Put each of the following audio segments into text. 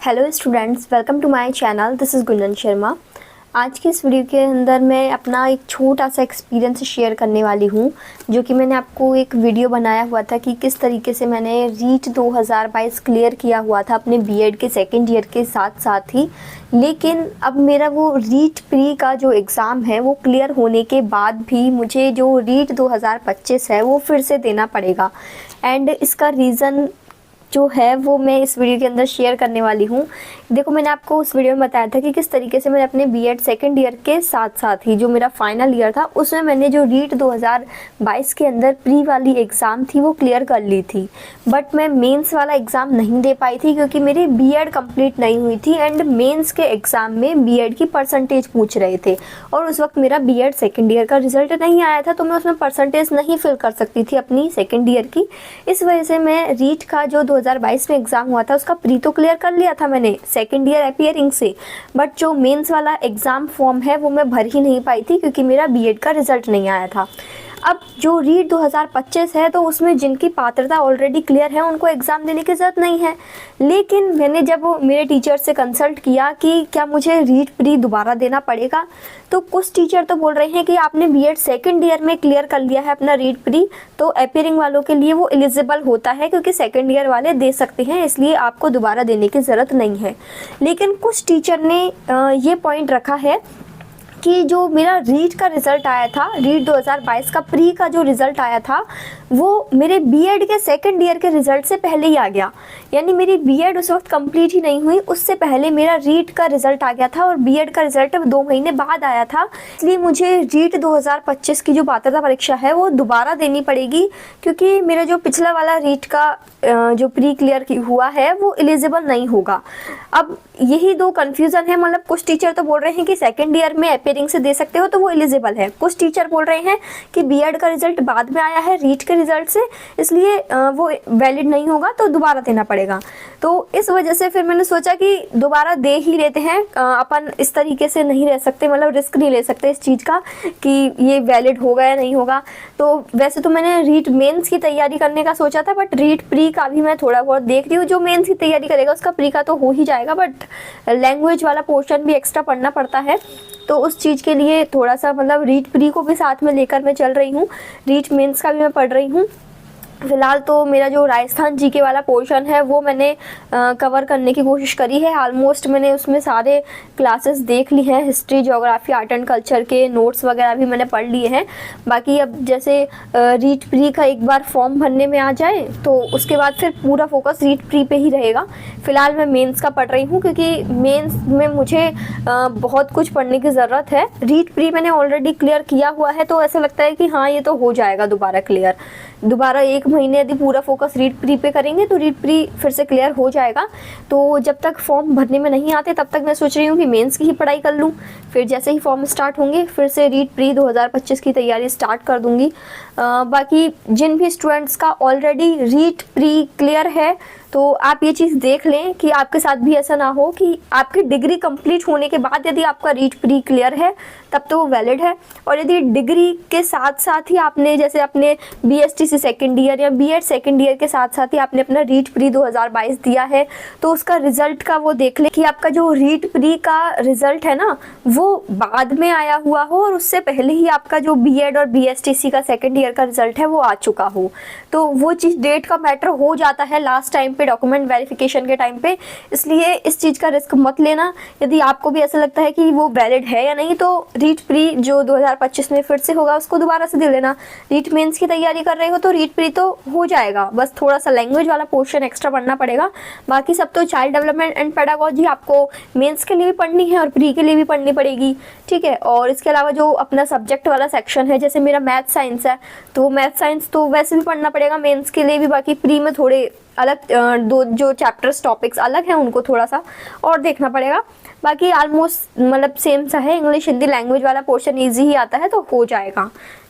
Hello students, welcome to my channel. This is Gunjan Sharma. आज की इस वीडियो के अंदर मैं अपना एक छोटा सा एक्सपीरियंस शेयर करने वाली हूँ, जो कि मैंने आपको एक वीडियो बनाया हुआ था कि किस तरीके से मैंने रीट 2022 क्लियर किया हुआ था अपने बीएड के सेकेंड ईयर के साथ साथ ही। लेकिन अब मेरा वो रीट प्री का जो एग्ज़ाम है वो क्लियर होने के बाद भी मुझे जो रीट 2025 है वो फिर से देना पड़ेगा। एंड इसका रीज़न जो है वो मैं इस वीडियो के अंदर शेयर करने वाली हूँ। देखो, मैंने आपको उस वीडियो में बताया था कि किस तरीके से मैंने अपने बीएड सेकंड ईयर के साथ साथ ही जो मेरा फाइनल ईयर था उसमें मैंने जो रीट 2022 के अंदर प्री वाली एग्ज़ाम थी वो क्लियर कर ली थी। बट मैं मेंस वाला एग्ज़ाम नहीं दे पाई थी क्योंकि मेरी बीएड कंप्लीट नहीं हुई थी। एंड मेंस के एग्ज़ाम में बीएड की परसेंटेज पूछ रहे थे और उस वक्त मेरा बीएड सेकेंड ईयर का रिजल्ट नहीं आया था, तो मैं उसमें परसेंटेज नहीं फिल कर सकती थी अपनी सेकेंड ईयर की। इस वजह से मैं रीट का जो 2022 में एग्ज़ाम हुआ था उसका प्री तो क्लियर कर लिया था मैंने सेकेंड ईयर अपीयरिंग से, बट जो मेंस वाला एग्ज़ाम फॉर्म है वो मैं भर ही नहीं पाई थी क्योंकि मेरा बीएड का रिज़ल्ट नहीं आया था। अब जो रीट 2025 है तो उसमें जिनकी पात्रता ऑलरेडी क्लियर है उनको एग्ज़ाम देने की ज़रूरत नहीं है। लेकिन मैंने जब मेरे टीचर से कंसल्ट किया कि क्या मुझे रीट प्री दोबारा देना पड़ेगा, तो कुछ टीचर तो बोल रहे हैं कि आपने बीएड सेकेंड ईयर में क्लियर कर लिया है अपना रीट प्री, तो अपीयरिंग वालों के लिए वो एलिजिबल होता है क्योंकि सेकेंड ईयर वाले दे सकते हैं, इसलिए आपको दोबारा देने की ज़रूरत नहीं है। लेकिन कुछ टीचर ने ये पॉइंट रखा है कि जो मेरा रीट का रिज़ल्ट आया था, रीट 2022 का प्री का जो रिज़ल्ट आया था वो मेरे बीएड के सेकंड ईयर के रिज़ल्ट से पहले ही आ गया। यानी मेरी बीएड उस वक्त कंप्लीट ही नहीं हुई, उससे पहले मेरा रीट का रिज़ल्ट आ गया था और बीएड का रिज़ल्ट 2 महीने बाद आया था। इसलिए मुझे रीट 2025 की जो पात्रता परीक्षा है वो दोबारा देनी पड़ेगी क्योंकि मेरा जो पिछला वाला रीट का जो प्री क्लियर हुआ है वो एलिजिबल नहीं होगा। अब यही दो कन्फ्यूज़न है। मतलब कुछ टीचर तो बोल रहे हैं कि सेकेंड ईयर में अपीयरिंग से दे सकते हो तो वो एलिजिबल है, कुछ टीचर बोल रहे हैं कि बीएड का रिजल्ट बाद में आया है रीट के रिजल्ट से, इसलिए वो वैलिड नहीं होगा तो दोबारा देना पड़ेगा। तो इस वजह से फिर मैंने सोचा कि दोबारा दे ही लेते हैं। अपन इस तरीके से नहीं रह सकते, मतलब रिस्क नहीं ले सकते इस चीज़ का कि ये वैलिड होगा या नहीं होगा। तो वैसे तो मैंने रीट मेंस की तैयारी करने का सोचा था, बट रीट प्री का भी मैं थोड़ा बहुत देख रही हूँ। जो मेंस की तैयारी करेगा उसका प्री का तो हो ही जाएगा, बट लैंग्वेज वाला पोर्शन भी एक्स्ट्रा पढ़ना पड़ता है, तो उस चीज़ के लिए थोड़ा सा मतलब रीट प्री को भी साथ में लेकर मैं चल रही हूँ। रीट मेंस का भी मैं पढ़ रही हूँ। फ़िलहाल तो मेरा जो राजस्थान जीके वाला पोर्शन है वो मैंने कवर करने की कोशिश करी है। ऑलमोस्ट मैंने उसमें सारे क्लासेस देख ली हैं, history, geography, art and culture के नोट्स वगैरह भी मैंने पढ़ लिए हैं। बाकी अब जैसे रीट प्री का एक बार फॉर्म भरने में आ जाए तो उसके बाद फिर पूरा फोकस रीट प्री पे ही रहेगा। फ़िलहाल मैं मेंस का पढ़ रही हूँ क्योंकि मेंस में मुझे बहुत कुछ पढ़ने की ज़रूरत है। रीट प्री मैंने ऑलरेडी क्लियर किया हुआ है तो ऐसा लगता है कि हाँ ये तो हो जाएगा दोबारा क्लियर। दोबारा 1 महीने यदि पूरा फोकस रीट प्री पे करेंगे तो रीट प्री फिर से क्लियर हो जाएगा। तो जब तक फॉर्म भरने में नहीं आते तब तक मैं सोच रही हूँ कि मेंस की ही पढ़ाई कर लूँ, फिर जैसे ही फॉर्म स्टार्ट होंगे फिर से रीट प्री 2025 की तैयारी स्टार्ट कर दूँगी। बाकी जिन भी स्टूडेंट्स का ऑलरेडी रीट प्री क्लियर है तो आप ये चीज़ देख लें कि आपके साथ भी ऐसा ना हो कि आपकी डिग्री कंप्लीट होने के बाद यदि आपका रीट प्री क्लियर है तब तो वो वैलिड है, और यदि डिग्री के साथ साथ ही आपने जैसे अपने बीएसटीसी सेकेंड ईयर या बीएड सेकेंड ईयर के साथ साथ ही आपने अपना रीट प्री 2022 दिया है तो उसका रिज़ल्ट का वो देख लें कि आपका जो रीट प्री का रिज़ल्ट है ना वो बाद में आया हुआ हो और उससे पहले ही आपका जो बीएड और बीएसटीसी का सेकेंड ईयर का रिज़ल्ट है वो आ चुका हो। तो वो चीज़ डेट का मैटर हो जाता है लास्ट टाइम पे डॉक्यूमेंट वेरिफिकेशन के टाइम पे, इसलिए इस चीज़ का रिस्क मत लेना। यदि आपको भी ऐसा लगता है कि वो वैलिड है या नहीं तो रीट प्री जो 2025 में फिर से होगा उसको दोबारा से दे लेना। रीट मेंस की तैयारी कर रहे हो तो रीट प्री तो हो जाएगा, बस थोड़ा सा लैंग्वेज वाला पोर्शन एक्स्ट्रा पढ़ना पड़ेगा। बाकी सब तो चाइल्ड डेवलपमेंट एंड पेडागोजी आपको मेंस के लिए भी पढ़नी है और प्री के लिए भी पढ़नी पड़ेगी, ठीक है। और इसके अलावा जो अपना सब्जेक्ट वाला सेक्शन है, जैसे मेरा मैथ साइंस है तो मैथ साइंस तो वैसे भी पढ़ना पड़ेगा मेंस के लिए भी। बाकी प्री में थोड़े अलग दो जो चैप्टर्स टॉपिक्स अलग हैं उनको थोड़ा सा और देखना पड़ेगा। बाकी ऑलमोस्ट मतलब सेम सा है। इंग्लिश हिंदी लैंग्वेज वाला पोर्शन ईजी ही आता है तो हो जाएगा,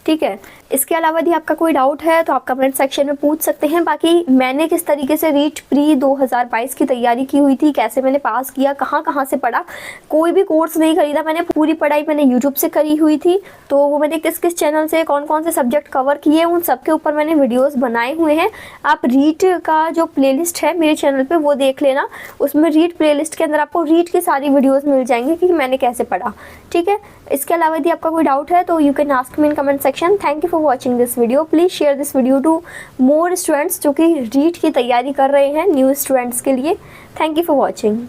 ठीक है। इसके अलावा यदि आपका कोई डाउट है तो आप कमेंट सेक्शन में पूछ सकते हैं। बाकी मैंने किस तरीके से रीट प्री 2022 की तैयारी की हुई थी, कैसे मैंने पास किया, कहाँ से पढ़ा, कोई भी कोर्स नहीं खरीदा मैंने, पूरी पढ़ाई मैंने यूट्यूब से करी हुई थी। तो वो मैंने किस किस चैनल से कौन कौन से सब्जेक्ट कवर किए, उन सब के ऊपर मैंने वीडियोस बनाए हुए हैं। आप रीट का जो प्लेलिस्ट है मेरे चैनल पे वो देख लेना, उसमें रीट प्लेलिस्ट के अंदर आपको रीट की सारी वीडियोस मिल जाएंगी कि मैंने कैसे पढ़ा, ठीक है। इसके अलावा यदि आपका कोई डाउट है तो you can ask me in comment section. Thank you for watching this video. Please share this video to more students जो कि रीट की तैयारी कर रहे हैं, न्यू स्टूडेंट्स के लिए। Thank you for watching.